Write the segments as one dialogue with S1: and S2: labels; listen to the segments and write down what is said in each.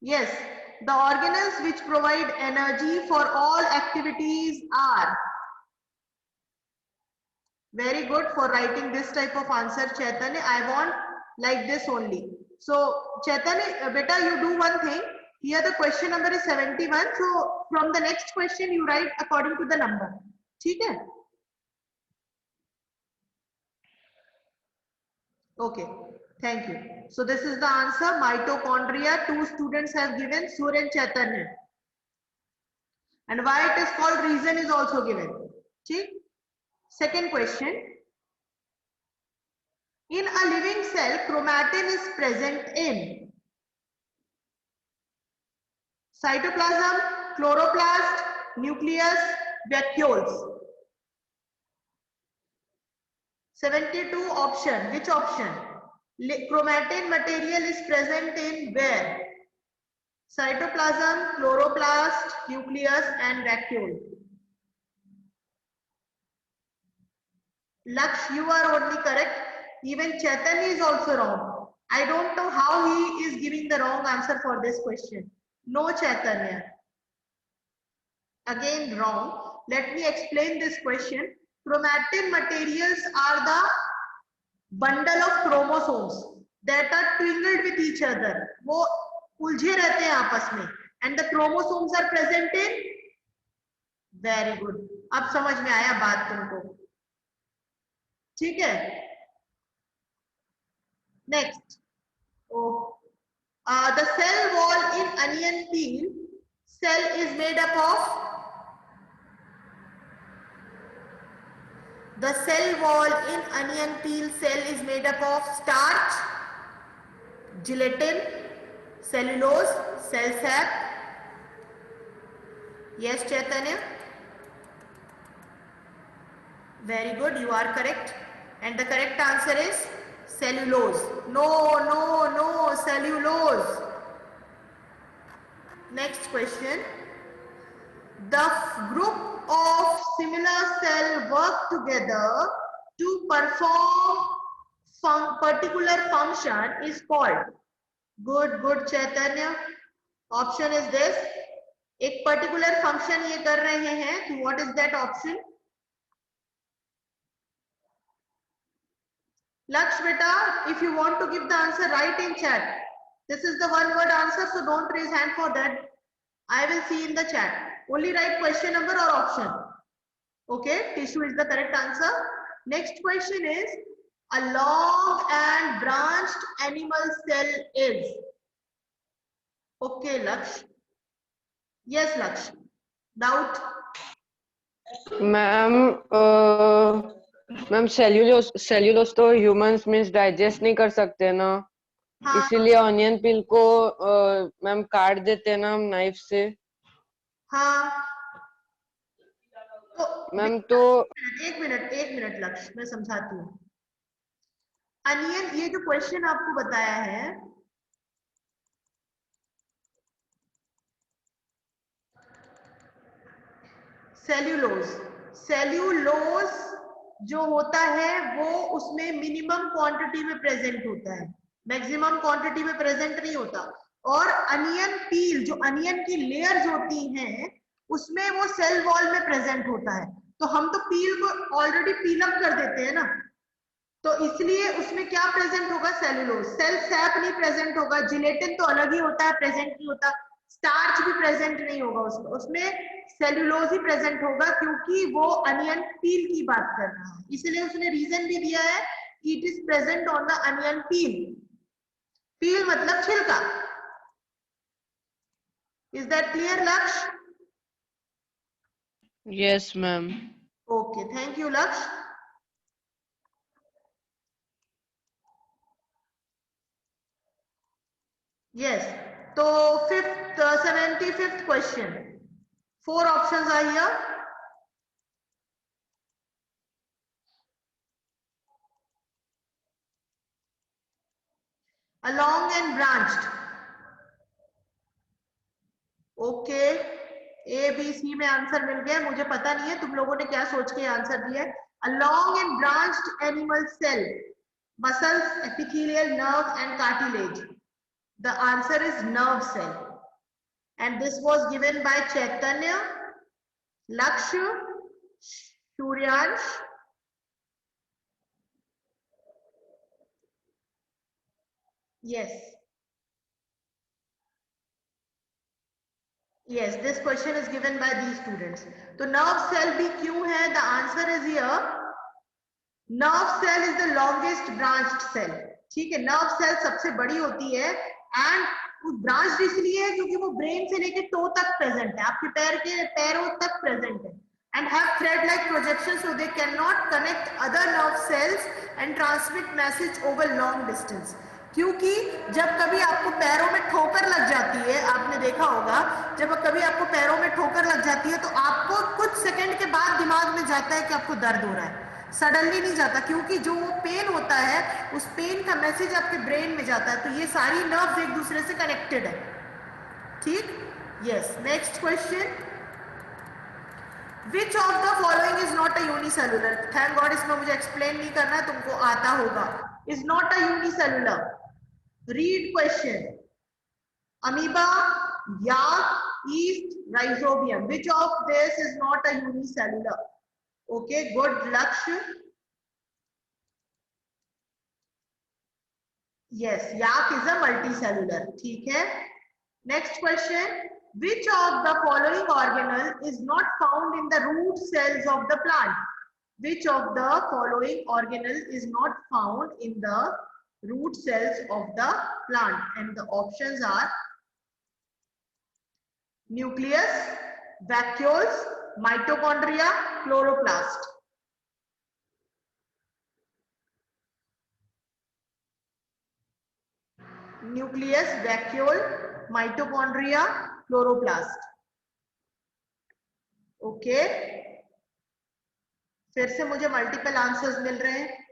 S1: Yes, the organelles which provide energy for all activities are. Very good for writing this type of answer, Chaitanya. I want like this only. So Chaitanya, beta, you do one thing. Here the question number is 71. So from the next question you write according to the number. ठीक है? Okay. Thank you. So this is the answer. Mitochondria. Two students have given, Sur and Chaitanya. And why it is called reason is also given. ठीक? Second question. In a living cell, chromatin is present in cytoplasm, chloroplast, nucleus, vacuoles. 72 option. Which option? Chromatin material is present in where? Cytoplasm, chloroplast, nucleus and vacuole. Laksh, you are only correct. Even Chaitanya is also wrong. I don't know how he is giving the wrong answer for this question. No, Chaitanya. Again wrong. Let me explain this question. Chromatin materials are the bundle of chromosomes that are twinned with each other. वो उलझे रहते हैं आपस में. And the chromosomes are present in. Very good. अब समझ में आया बात तुमको. ठीक है. Next. Oh. The cell wall in onion peel. Cell is made up of. The cell wall in onion peel cell is made up of starch, gelatin, cellulose, cell sap. Yes, Chaitanya? Very good, you are correct. And the correct answer is cellulose. No, cellulose. Next question. The group of similar cell work together to perform particular function is called. Good Chaitanya. Option is this. एक particular function ये कर रहे हैं. So what is that option? Laksh beta, if you want to give the answer, write in chat. This is the one word answer, so don't raise hand for that. I will see in the chat. Only write question number or option. Okay, tissue is the correct answer. Next question is, a long and branched animal cell is. Okay, Laksh. Yes, Laksh. Doubt?
S2: Ma'am cellulose तो humans means digest नहीं कर सकते ना. हाँ. इसीलिए onion पील को ma'am काट देते हैं ना हम नाइफ से.
S1: हाँ. तो
S2: मैम तो
S1: एक मिनट लक्ष्य, मैं समझाती हूँ. अनियन, ये जो क्वेश्चन आपको बताया है, सेल्यूलोज जो होता है वो उसमें मिनिमम क्वांटिटी में प्रेजेंट होता है, मैक्सिमम क्वांटिटी में प्रेजेंट नहीं होता. और अनियन पील, जो अनियन की लेयर्स होती हैं, उसमें वो सेल वॉल में प्रेजेंट होता है. तो हम तो पील को ऑलरेडी पील अप कर देते हैं ना, तो इसलिए उसमें क्या प्रेजेंट होगा? सेल्यूलोज. सेल सैप नहीं प्रेजेंट होगा. जिलेटिन तो अलग ही होता है, प्रेजेंट नहीं होता. स्टार्च भी प्रेजेंट नहीं होगा उसमें सेल्यूलोज ही प्रेजेंट होगा, क्योंकि वो अनियन पील की बात कर रहा है. इसलिए उसने रीजन भी दिया है, it is present on the onion peel. Peel मतलब छिलका. Is that clear Lakshya?
S2: Yes ma'am.
S1: Okay, thank you Lakshya. Yes, तो 75th question. 4 options are here. A long and branched. Okay, A B C में answer मिल गया. मुझे पता नहीं है तुम लोगों ने क्या सोच के आंसर दिया है. A long and branched animal cell, muscles, epithelial, nerve and cartilage. The answer is nerve cell. and this was given by Chaitanya, Lakshya, Suryansh. Yes. Yes, this question is given by these students. तो nerve cell भी क्यों है? The answer is here. Nerve cell is the longest branched cell. ठीक है, nerve cell सबसे बड़ी होती है and वो branched इसलिए है क्योंकि वो brain से लेके toe तक present है, आपके पैर के पैरों तक present है, and have thread-like projection so they cannot connect other nerve cells and transmit message over long distance. क्योंकि जब कभी आपको पैरों में ठोकर लग जाती है, आपने देखा होगा जब कभी आपको पैरों में ठोकर लग जाती है तो आपको कुछ सेकंड के बाद दिमाग में जाता है कि आपको दर्द हो रहा है, सडनली नहीं जाता, क्योंकि जो वो पेन होता है उस पेन का मैसेज आपके ब्रेन में जाता है। तो ये सारी नर्व्स एक दूसरे से कनेक्टेड है। ठीक, yes. Next question, which of the following is not a unicellular? Thank God इसमें मुझे एक्सप्लेन नहीं करना है, तुमको आता होगा। Is not a unicellular, read question. Amoeba, yak, yeast, rhizobium. Which of this is not a unicellular? Okay, good. Lakshya. Yes, yak is a multicellular. ठीक है. Next question. Which of the following organelle is not found in the root cells of the plant? Which of the following organelle is not found in the root cells of the plant? And the options are nucleus, vacuoles, mitochondria, chloroplast. Nucleus, vacuole, mitochondria, chloroplast. Okay, फिर से मुझे multiple answers मिल रहे हैं।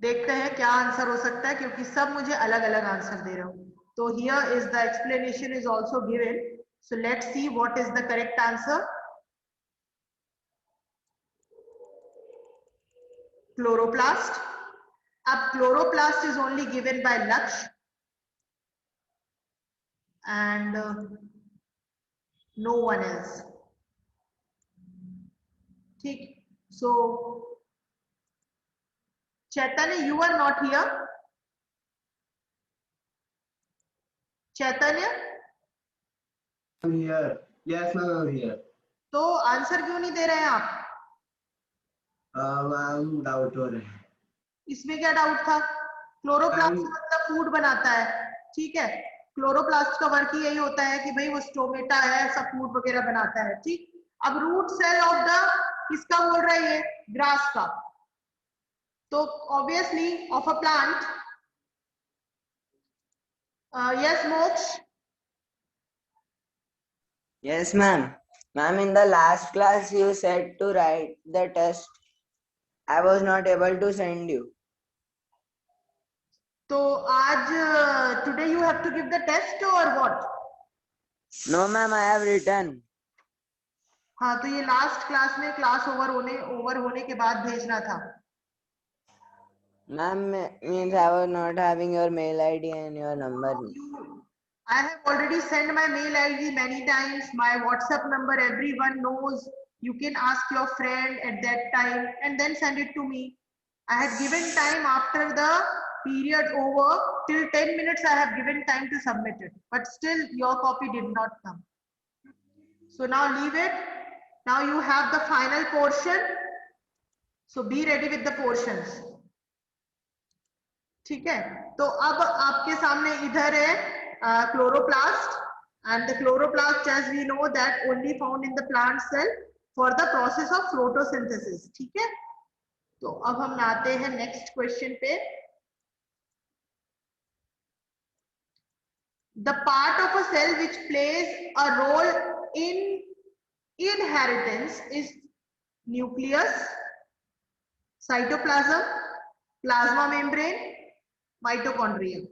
S1: देखते हैं क्या answer हो सकता है, क्योंकि सब मुझे अलग अलग आंसर दे रहे हो। तो here is the explanation is also given, so let's see what is the correct answer. Chloroplast. अब chloroplast is only given by Lakshya and no one else. ठीक, so Chaitanya, you are not here. Chaitanya,
S3: I'm here. Yes, ma'am, I'm here.
S1: तो answer क्यों नहीं दे रहे हैं आप?
S3: Ma'am doubt हो रहे हैं।
S1: इसमें क्या डाउट था? क्लोरोप्लास्ट मतलब फूड बनाता है, ठीक है, क्लोरोप्लास्ट का वर्क ही यही होता है कि भाई वो स्टोमेटा है, सब फूड वगैरह बनाता है। ठीक, अब रूट सेल ऑफ द किसका बोल रहा है ये? ग्रास का। तो obviously of a plant. Yes मोक्ष।
S4: Yes, ma'am. Ma'am, in the last class you said to write the test. I was not able to send you.
S1: तो आज today you have to give the test or what?
S4: No, ma'am, I have written.
S1: हाँ, तो ये last class में class over होने के बाद भेजना था।
S4: Ma'am, means I was not having your mail ID and your number.
S1: I have already sent my mail ID many times, my WhatsApp number everyone knows. You can ask your friend at that time and then send it to me. I had given time after the period over, till 10 minutes I have given time to submit it, but still your copy did not come. So now leave it. Now you have the final portion. So be ready with the portions. ठीक है, तो अब आपके सामने इधर है chloroplast, and the chloroplast as we know that only found in the plant cell for the process of photosynthesis. ठीक है, तो अब हम आते हैं नेक्स्ट क्वेश्चन पे। The part of a cell which plays a role in inheritance is nucleus, cytoplasm, plasma membrane, mitochondria.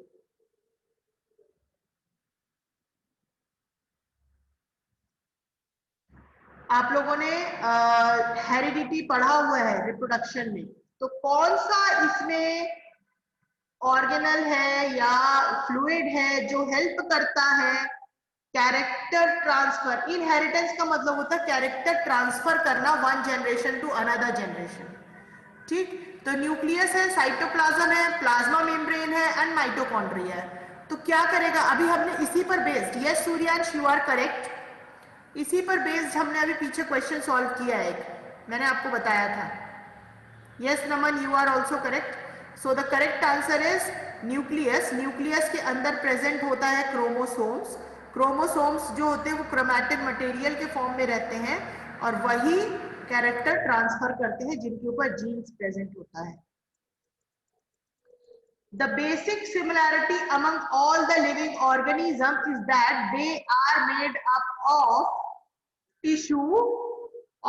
S1: आप लोगों ने हेरिडिटी पढ़ा हुआ है रिप्रोडक्शन में, तो कौन सा इसमें ऑर्गेनल है या फ्लूइड है जो हेल्प करता है कैरेक्टर ट्रांसफर। इनहेरिटेंस का मतलब होता है कैरेक्टर ट्रांसफर करना one generation to another generation. ठीक, तो न्यूक्लियस है, साइटोप्लाज्म है, प्लाज्मा मेम्ब्रेन है एंड माइटोकॉन्ड्रिया है। तो क्या करेगा, अभी हमने इसी पर based, yes Suryansh you are correct, इसी पर बेस्ड हमने अभी पीछे क्वेश्चन सॉल्व किया है, एक मैंने आपको बताया था। Yes Naman you are also correct. So the correct answer is nucleus. Nucleus के अंदर प्रेजेंट होता है क्रोमोसोम्स। क्रोमोसोम्स जो होते हैं वो क्रोमैटिक मटेरियल के फॉर्म में रहते हैं और वही कैरेक्टर ट्रांसफर करते हैं जिनके ऊपर जीन्स प्रेजेंट होता है। The basic similarity among all the living organisms is that they are made up of tissue,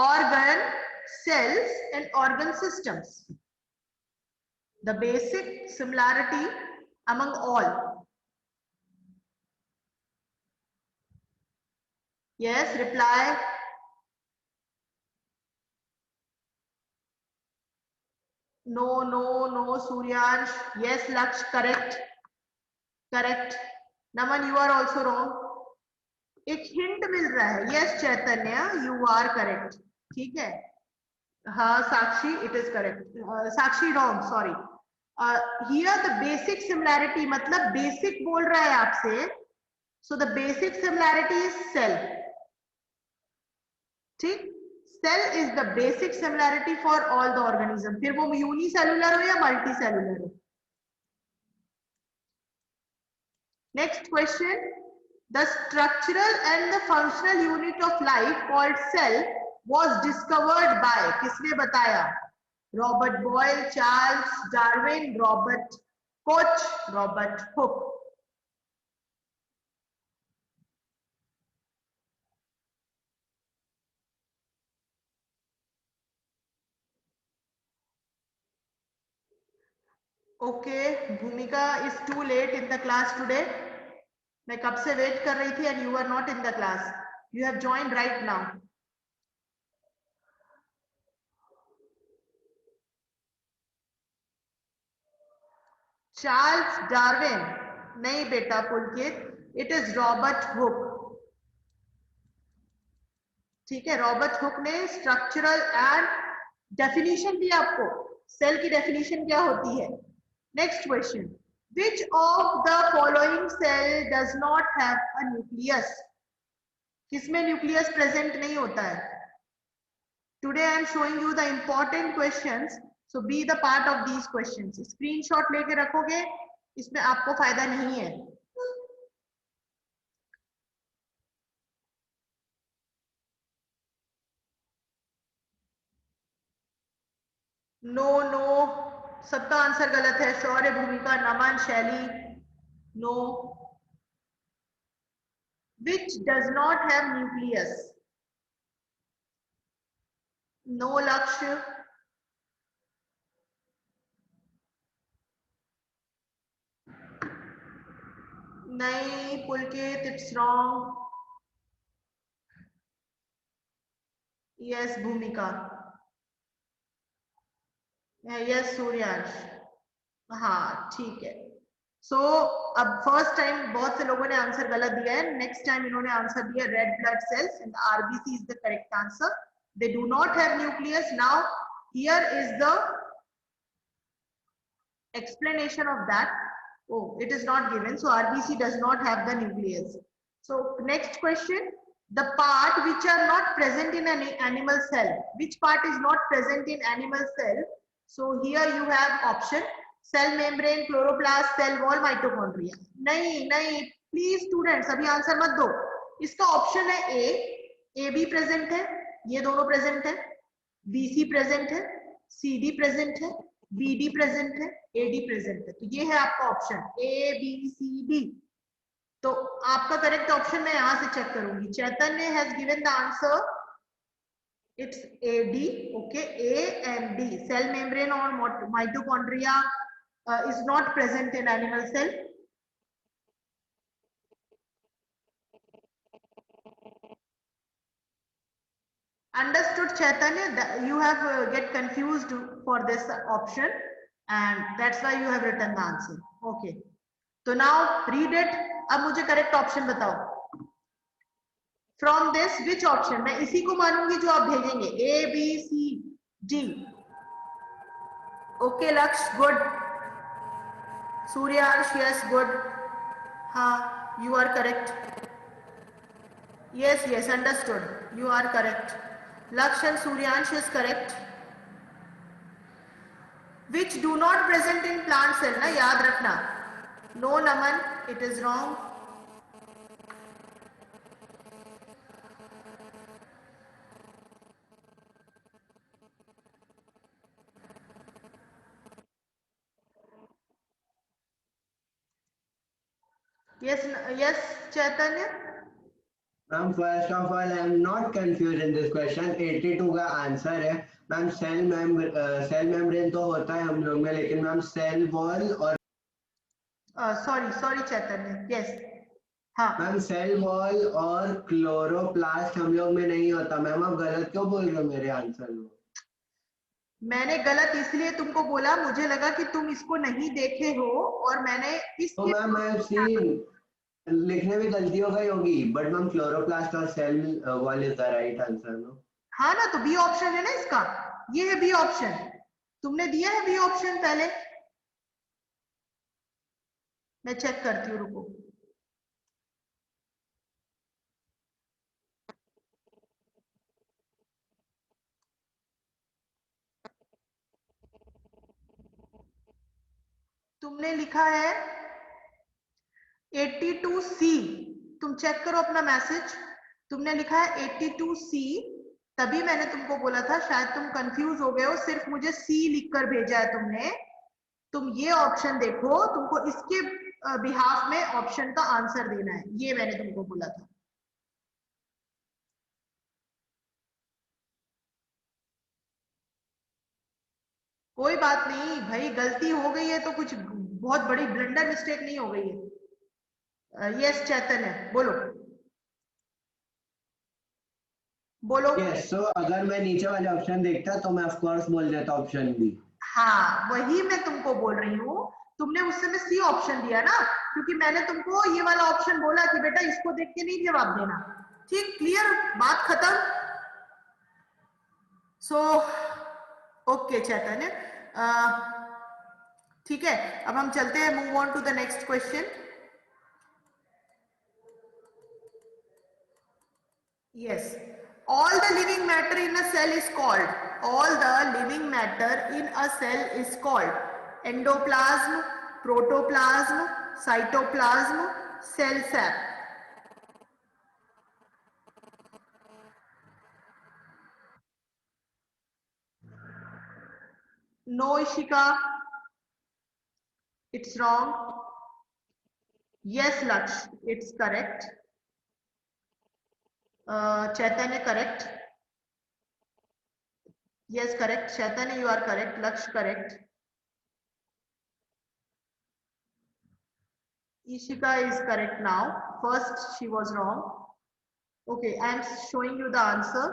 S1: organ, cells and organ systems. The basic similarity among all. Yes, reply. No, no, no, Suryansh. Yes, Laksh, correct. Correct. Naman, you are also wrong. एक hint मिल रहा है। Yes Chaitanya you are correct. ठीक है, हाँ Sakshi it is correct, Sakshi wrong sorry. Here the basic similarity मतलब basic बोल रहा है आपसे, so the basic similarity is cell. ठीक, cell is the basic similarity for all the organism, फिर वो यूनिसेलुलर हो या मल्टी सेलुलर हो। Next question, the structural and the functional unit of life called cell was discovered by, किसने बताया, Robert Boyle, Charles Darwin, Robert Koch, Robert Hooke. Okay, Bhumika is too late in the class today. मैं कब से wait कर रही थी and you are not in the class, you have joined right now. Charles Darwin नहीं बेटा Pulkit, it is Robert Hooke. ठीक है, रॉबर्ट हुक ने स्ट्रक्चरल एंड डेफिनेशन दी आपको, सेल की डेफिनेशन क्या होती है। Next question, which of the following cell does not have a nucleus, किसमें न्यूक्लियस प्रेजेंट नहीं होता है। Today I am showing you the important questions, so be the part of these questions. Screenshot लेके रखोगे, इसमें आपको फायदा नहीं है। नो नो, सबका आंसर गलत है। शौर्य, भूमिका, नमन, शैली, no. Which does not have nucleus? No, Lakshya. नहीं पुलकित, it's wrong. Yes, भूमिका। Yes, सूर्यांश। हाँ ठीक है। सो अब फर्स्ट टाइम बहुत से लोगों ने आंसर गलत दिया है, नेक्स्ट टाइम इन्होंने आंसर दिया red blood cells and RBC is the correct answer. They do not have nucleus. Now here is the explanation of that. Oh, it is not given, so RBC does not have the nucleus. So next question, the part which are not present in an animal cell, which part is not present in animal cell? So here you have option, cell membrane, chloroplast, cell wall, mitochondria. नहीं please students अभी answer मत दो। इसका option है A be present है, ये दोनों present है, बी सी प्रेजेंट है, सी डी प्रेजेंट है, बी डी प्रेजेंट है, ए डी प्रेजेंट है। तो ये है आपका option A B C D. तो आपका करेक्ट ऑप्शन मैं यहां से चेक करूंगी। Chaitanya has given the answer, it's A D. Okay, A and D, cell membrane और mitochondria is not present in animal cell. Understood, Chaitanya? You have get confused for this option. and that's why you have written the answer. Okay, so now read it. अब मुझे correct option बताओ from this which option. मैं इसी को मानूंगी जो आप भेजेंगे, A B C D. Okay Lakshya, good. Suryansh, yes good. हाँ, you are correct. Yes, yes, understood. You are correct. Laksh and Suryansh is correct. Which do not present in plant cell, na yaad rakhna. No, Naman, it is wrong. Yes, yes, Chaitanya.
S3: Ma'am first of all I am not confuse in this question. 82 का answer है ma'am. Cell membrane तो होता है हम लोग में, लेकिन ma'am cell wall और
S1: सॉरी चैतन्य. यस, हाँ
S3: मैम सेल वॉल और क्लोरोप्लास्ट हम लोग में नहीं होता. मैम आप गलत क्यों बोल रहे हो मेरे आंसर में?
S1: मैंने गलत इसलिए तुमको बोला, मुझे लगा कि तुम इसको नहीं देखे हो और मैंने
S3: तो मैम आई सीन लिखने में गलती हो गई होगी, बट मैम क्लोरोप्लास्ट और cell wall is the right answer. No,
S1: हाँ ना, तो बी ऑप्शन है ना इसका. ये है बी ऑप्शन. तुमने दिया है बी ऑप्शन पहले. मैं चेक करती हूँ, रुको. तुमने लिखा है 82C. तुम चेक करो अपना मैसेज. तुमने लिखा है 82C. तभी मैंने तुमको बोला था, शायद तुम कंफ्यूज हो गए हो, सिर्फ मुझे सी लिखकर भेजा है तुमने. तुम ये ऑप्शन देखो, तुमको इसके बिहाफ में ऑप्शन का आंसर देना है, ये मैंने तुमको बोला था. कोई बात नहीं भाई, गलती हो गई है तो कुछ बहुत बड़ी ब्लंडर मिस्टेक नहीं हो गई है. यस चैतन्य, बोलो बोलो.
S3: यस. सो अगर मैं नीचे वाले ऑप्शन देखता तो मैं ऑफ कोर्स बोल देता ऑप्शन बी.
S1: हाँ, वही मैं तुमको बोल रही हूँ. तुमने उस समय सी ऑप्शन दिया ना, क्योंकि मैंने तुमको ये वाला ऑप्शन बोला कि बेटा इसको देख के नहीं जवाब देना. ठीक, क्लियर, बात खत्म. सो ओके चैतन्य, ठीक है. अब हम चलते हैं, move on to the next question. Yes. All the living matter in a cell is called. All the living matter in a cell is called endoplasm, protoplasm, cytoplasm, cell sap. No, Ishika. It's wrong. Yes, Laksh. It's correct. Chaitanya, correct. Yes, correct. Chaitanya, you are correct. Laksh, correct. Ishika is correct now. First, she was wrong. Okay, I am showing you the answer.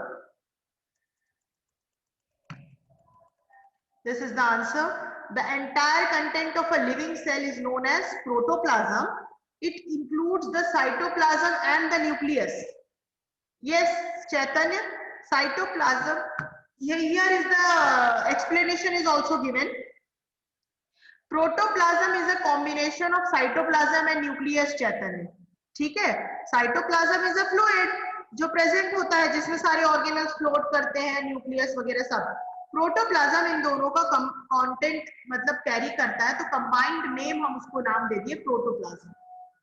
S1: This is the answer. The entire content of a living cell is known as protoplasm. It includes the cytoplasm and the nucleus. Yes, Chaitanya, cytoplasm. Here is the explanation is also given. Protoplasm is a combination of cytoplasm and nucleus, Chaitanya. ठीक है. Cytoplasm is a fluid जो present होता है, जिसमें सारे organelles float करते हैं, nucleus वगैरह सब. प्रोटोप्लाज्म इन दोनों का कंटेंट मतलब कैरी करता है, तो कंबाइंड नेम हम उसको नाम दे दिए प्रोटोप्लाज्म.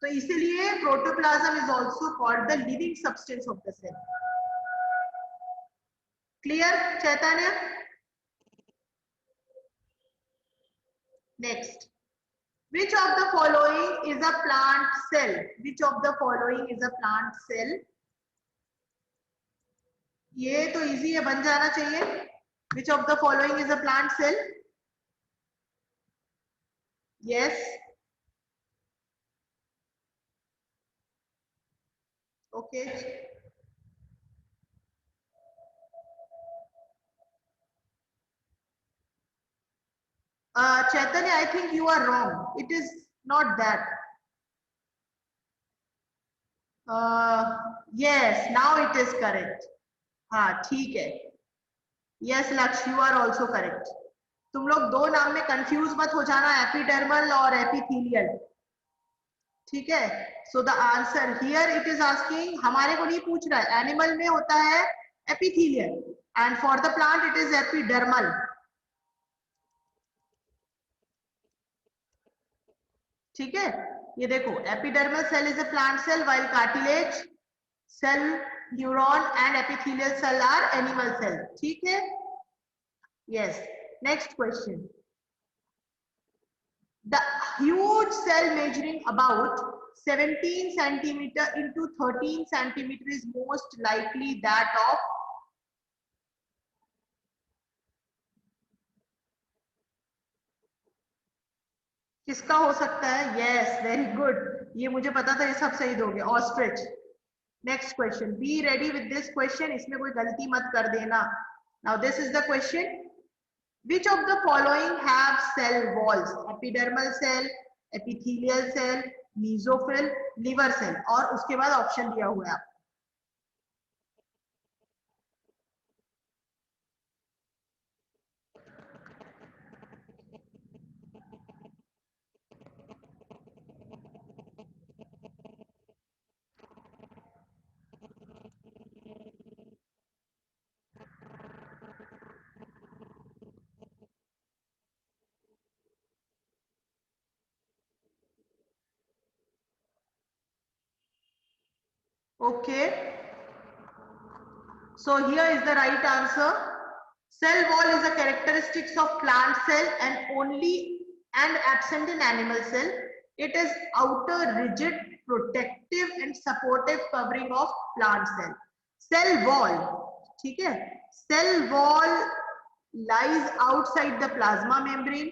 S1: तो इसीलिए protoplasm is also called the living substance of the cell. Clear Chaitanya? Next, which of the following is a plant cell? Which of the following is a plant cell? ये तो easy है, बन जाना चाहिए. Which of the following is a plant cell? Yes. Okay. Chaitanya, I think you are wrong. It is not that. Yes, now it is correct. हाँ ठीक है. Yes, Laksh, you are also correct. तुम लोग दो नाम में confuse मत हो जाना, एपिडर्मल और एपिथेलियल. ठीक है. So the answer here it is asking, हमारे को नहीं पूछ रहा है, एनिमल में होता है epithelial and for the plant it is epidermal. ठीक है. ये देखो, epidermal cell is a plant cell while cartilage cell, neuron and epithelial cell are animal cell. ठीक है. Yes. Next question. The huge cell measuring about 17 centimeter into 13 centimeter is most likely that of. किसका हो सकता है? Yes, very good. ये मुझे पता था, ये सब सही दोगे. Ostrich. Next question. Be ready with this question. इसमें कोई गलती मत कर देना. Now this is the question. Which of the following have cell walls? Epidermal cell, epithelial cell, mesophyll, liver cell. और उसके बाद ऑप्शन दिया हुआ है. Okay. So here is the right answer. Cell wall is a characteristics of plant cell and absent in animal cell. It is outer rigid, protective and supportive covering of plant cell. Cell wall, ठीक है? Cell wall lies outside the plasma membrane.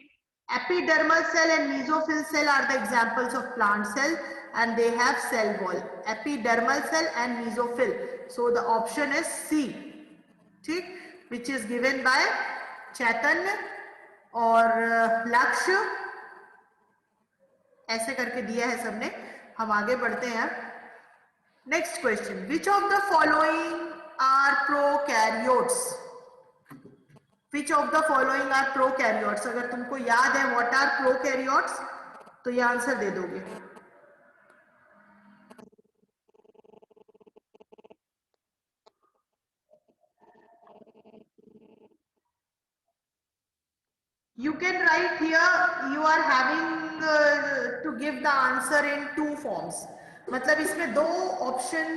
S1: Epidermal cell and mesophyll cell are the examples of plant cell and they have cell wall. Epidermal cell and mesophyll. So the option is C, ठीक, which is given by Chaitanya और लक्ष्य. ऐसे करके दिया है सबने. हम आगे बढ़ते हैं. Next question. Which of the following are prokaryotes? Which of the following are prokaryotes? अगर तुमको याद है व्हाट आर प्रोकैरियोट्स तो ये आंसर दे दोगे. You can write here, you are having to give the answer in two forms. मतलब इसमें दो ऑप्शन.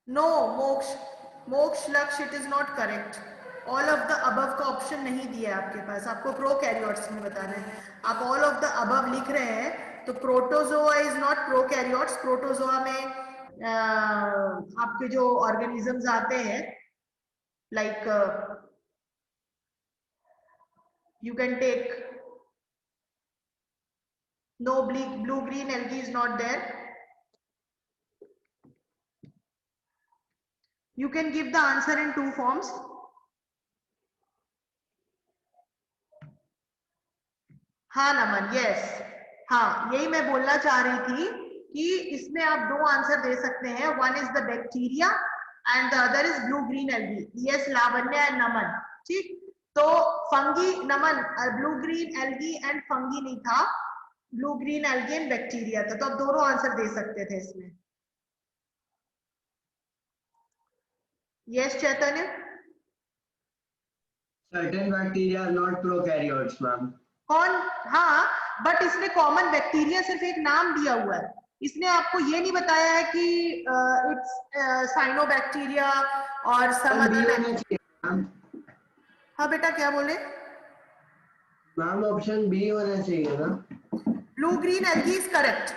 S1: नो मोक्ष लक्ष्य, it is not correct. All of the above का ऑप्शन नहीं दिया है आपके पास. आपको प्रोकैरियोट्स में बताना है. आप ऑल ऑफ द अबव लिख रहे हैं तो protozoa is not prokaryotes. Protozoa में आपके जो ऑर्गेनिजम्स आते हैं like you can take no blue green algae is not there. You can give the answer in two forms. हाँ नमन, यस. हाँ, यही मैं बोलना चाह रही थी कि इसमें आप दो आंसर दे सकते हैं. One is the bacteria and the other is blue green algae. Yes Lavanya and Naman. ठीक. तो fungi, Naman, blue green algae and fungi नहीं था, blue green algae and bacteria था. तो आप दोनों आंसर दे सकते थे इसमें. Yes Chaitanya.
S3: Certain bacteria are not prokaryotes, ma'am.
S1: कौन? हाँ, बट इसने कॉमन बैक्टीरिया सिर्फ एक नाम दिया हुआ है. इसने आपको ये नहीं बताया है कि इट्स साइनोबैक्टीरिया और सम अदर. हाँ बेटा क्या बोले?
S3: मैम ऑप्शन बी होना चाहिए ना.
S1: Blue green algae is correct,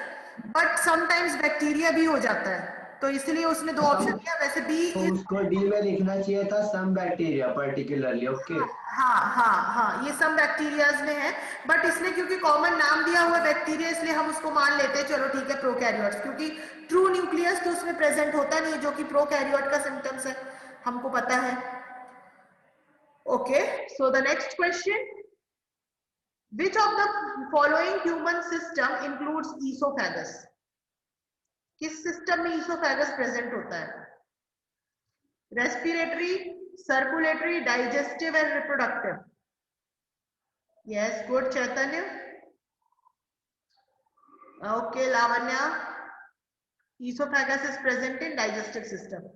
S1: but sometimes bacteria भी हो जाता है. तो इसलिए उसने दो ऑप्शन दिया। वैसे बी
S3: तो
S1: इज,
S3: उसको डी में लिखना चाहिए था सम बैक्टीरिया पर्टिकुलरली। ओके
S1: हाँ ये सब बैक्टीरियाज में है, बट इसने क्योंकि कॉमन नाम दिया हुआ बैक्टीरिया इसलिए हम उसको मान लेते हैं, चलो ठीक है प्रोकैरियोट्स, क्योंकि ट्रू न्यूक्लियस तो उसमें प्रेजेंट होता नहीं, जो कि प्रोकैरियोट का सिम्टम्स है, हमको पता है। Okay, so the next question, which of the following human system includes esophagus? किस सिस्टम में esophagus प्रेजेंट होता है? Respiratory, circulatory, digestive and reproductive. Yes, good Chaitanya. Okay Lavanya, esophagus is present in digestive system.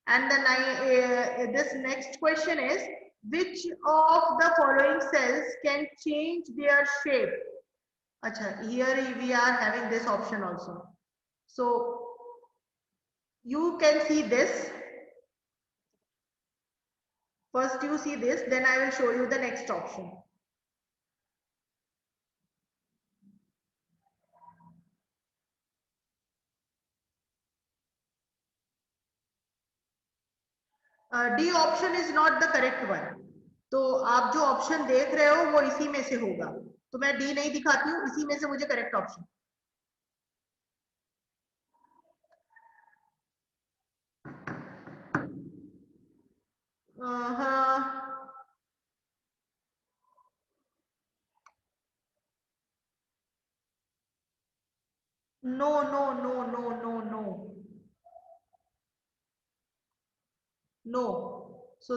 S1: And then this next question is, which of the following cells can change their shape? Acha, here we are having this option also. So you can see this. First you see this, then I will show you the next option. D option is not the correct one. तो आप जो option देख रहे हो वो इसी में से होगा, तो मैं डी नहीं दिखाती हूँ, इसी में से मुझे करेक्ट ऑप्शन। हाँ, no no no no no no no. So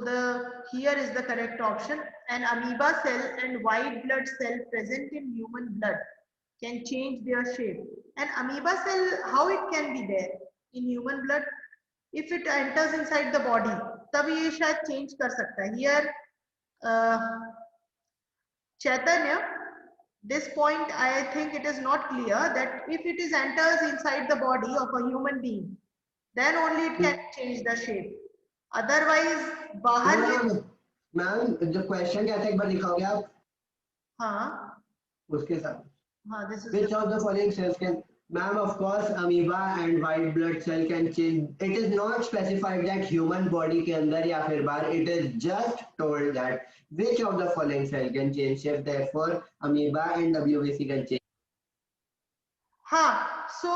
S1: here is the correct option. An amoeba cell and white blood cell present in human blood can change their shape. An amoeba cell, how it can be there in human blood? If it enters inside the body, तब ये शायद change कर सकता है। Here Chaitanya, this point I think it is not clear that if it is enters inside the body of a human being, then only it can change the shape. Otherwise बाहर ये,
S3: ma'am जो question क्या था एक बार दिखाओगे आप?
S1: हाँ
S3: उसके साथ
S1: हाँ, this is
S3: which of the following cells can, ma'am, of course amoeba and white blood cell can change. It is not specified that human body के अंदर या फिर बाहर, it is just told that which of the following cell can change shape, therefore amoeba and WBC can change.
S1: हाँ, so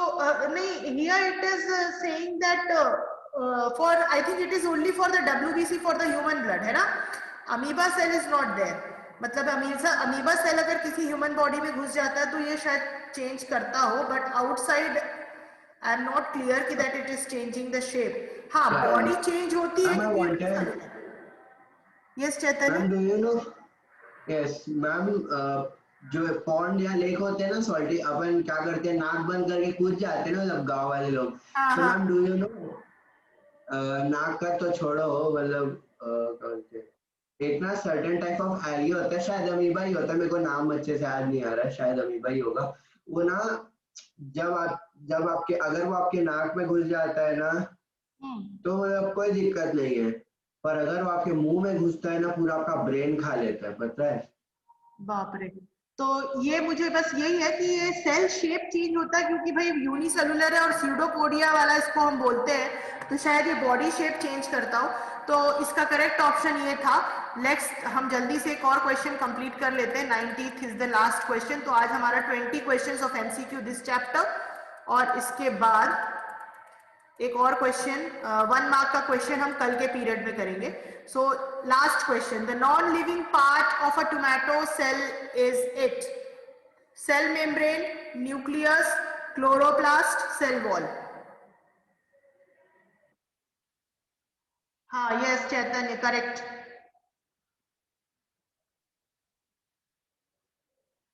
S1: नहीं, here it is saying that for, I think it is only for the WBC for the human blood, है ना? Amoeba cell is not there, मतलब amoeba cell अगर किसी human body में घुस जाता है तो ये शायद चेंज करता हो, but outside I am not clear कि that it is changing the shape. हाँ, बॉडी चेंज होती है। Yes Chaitanya,
S3: ma'am do you know, yes ma'am, जो पॉन्ड या लेक होते हैं ना सॉल्टी, अपन क्या करते हैं नाक बंद करके कूद जाते हैं ना सब गांव वाले लोग। तो मैम डू यू नो, नाक का तो छोड़ो, मतलब एक ना सर्टेन टाइप ऑफ एली होता है, शायद अमीबा ही होता है, मेरे को नाम अच्छे से याद नहीं आ रहा है, शायद अमीबा ही होगा वो ना। जब आपके अगर वो आपके नाक में घुस जाता है ना तो मतलब कोई दिक्कत नहीं है, पर अगर वो आपके मुंह में घुसता है ना पूरा आपका ब्रेन खा लेता है, पता है?
S1: बाप रे। तो ये मुझे बस यही है कि ये सेल शेप चेंज होता है क्योंकि भाई यूनिसेलुलर है और स्यूडोपोडिया वाला इसको हम बोलते हैं, तो शायद ये बॉडी शेप चेंज करता हो। तो इसका करेक्ट ऑप्शन ये था। नेक्स्ट हम जल्दी से एक और क्वेश्चन कंप्लीट कर लेते हैं। 90th is the last question. तो आज हमारा 20 questions of MCQ this chapter, और इसके बाद एक और क्वेश्चन 1 मार्क का क्वेश्चन हम कल के पीरियड में करेंगे। So last question, the non living part of a tomato cell is it? Cell membrane, nucleus, chloroplast, cell wall. हाँ, yes Chaitanya, correct.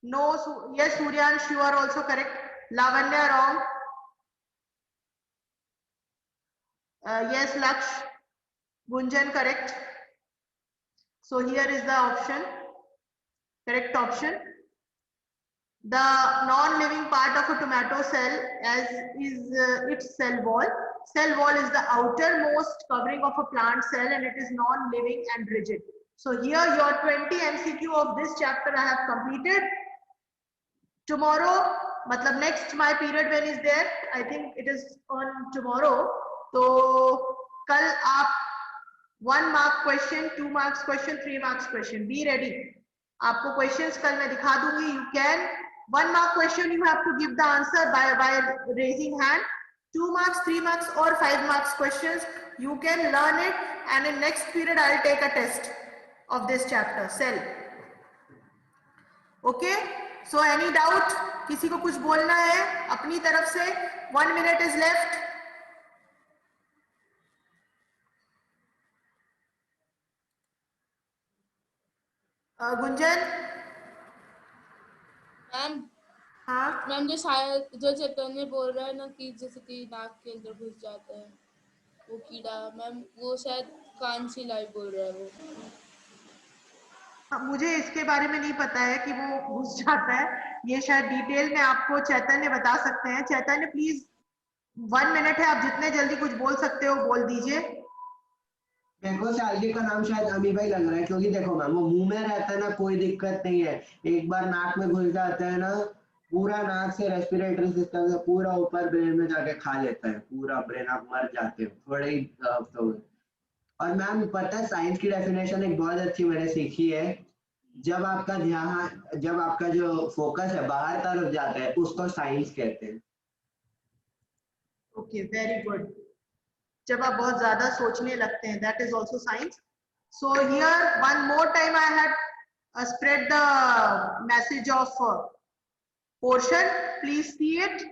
S1: No, yes Suryansh, you are also correct. Lavanya, wrong. Yes, Laksh. Gunjan, correct. So here is the option, correct option. The non-living part of a tomato cell as is its cell wall. Cell wall is the outermost covering of a plant cell and it is non-living and rigid. So here your 20 MCQ of this chapter I have completed. Tomorrow, matlab next my period when is there, I think it is on tomorrow. तो कल आप 1 mark question, 2 marks question, 3 marks question, be ready. आपको questions कल मैं दिखा दूंगी। You can 1 mark question you have to give the answer by raising hand. 2 marks, 3 marks और 5 marks questions you can learn it, and in next period I'll take a test of this chapter, cell. Okay, so any doubt? किसी को कुछ बोलना है अपनी तरफ से? 1 minute is left. Gunjan.
S5: Ma'am,
S1: हाँ
S5: मैम जो चैतन्य बोल रहा है ना कि जैसे कि नाक के अंदर घुस जाता है वो कीड़ा, मैम वो शायद कांची लाई बोल रहा है वो।
S1: मुझे इसके बारे में नहीं पता है कि वो घुस जाता है, ये शायद डिटेल में आपको चैतन्य बता सकते हैं। चैतन्य प्लीज 1 मिनट है, आप जितने जल्दी कुछ बोल सकते हो बोल दीजिए।
S3: देखो सैलरी का नाम शायद अमी भाई लग रहा है, क्योंकि देखो मैम वो मुंह में रहता है ना, कोई दिक्कत नहीं है। एक बार नाक में घुस जाता है ना, पूरा नाक से रेस्पिरेटरी सिस्टम से पूरा ऊपर ब्रेन में जाके खा लेता है, पूरा ब्रेन, आप मर जाते हो थोड़े ही हफ्तों में। और मैम पता है साइंस की डेफिनेशन एक बहुत अच्छी मैंने सीखी है, जब आपका ध्यान, जब आपका जो फोकस है बाहर तरफ जाता है उसको साइंस कहते हैं।
S1: Okay, very good. जब आप बहुत ज्यादा सोचने लगते हैं, that is also science. So here 1 more time I had spread the message of portion. Please see it.